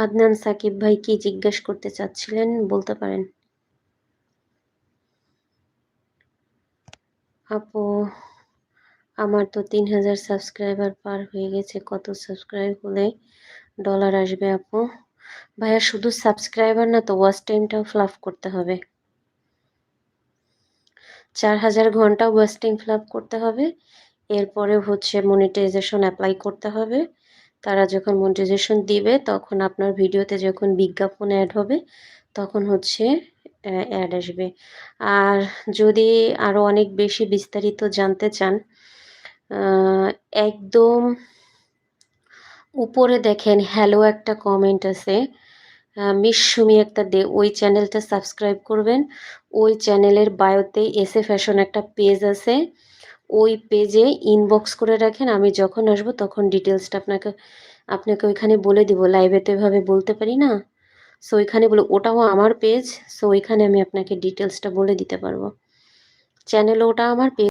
আদনান সাকিব ভাই কি জিজ্ঞেস করতে চাচ্ছিলেন বলতে পারেন। আপু আমার তো 3000 সাবস্ক্রাইবার পার হয়ে গেছে। কত সাবস্ক্রাইব হলে ডলার আসবে আপু? ভাইয়া শুধু সাবস্ক্রাইবার না তো ওয়াচ টাইমটাও ফ্লাফ করতে হবে। 4000 ঘন্টা ওয়াচ টাইম ফ্লাফ করতে হবে। এরপরে হচ্ছে মনিটাইজেশন অ্যাপ্লাই করতে হবে। তারা যখন মনিটাইজেশন দিবে তখন আপনার ভিডিওতে যখন বিজ্ঞাপন অ্যাড হবে তখন হচ্ছে অ্যাড আসবে। আর যদি আরও অনেক বেশি বিস্তারিত জানতে চান, একদম উপরে দেখেন হ্যালো একটা কমেন্ট আছে, মিস সুমি একটা দে, ওই চ্যানেলটা সাবস্ক্রাইব করবেন। ওই চ্যানেলের বায়োতে এসএ ফ্যাশন একটা পেজ আছে, ওই পেজে ইনবক্স করে রাখেন। আমি যখন আসবো তখন ডিটেলসটা আপনাকে আপনাকে ওইখানে বলে দিব। লাইভে তো এভাবে বলতে পারি না। সো ওইখানে বলে, ওটাও আমার পেজ। সো ওইখানে আমি আপনাকে ডিটেলসটা বলে দিতে পারবো। চ্যানেল ওটা আমার পেজ।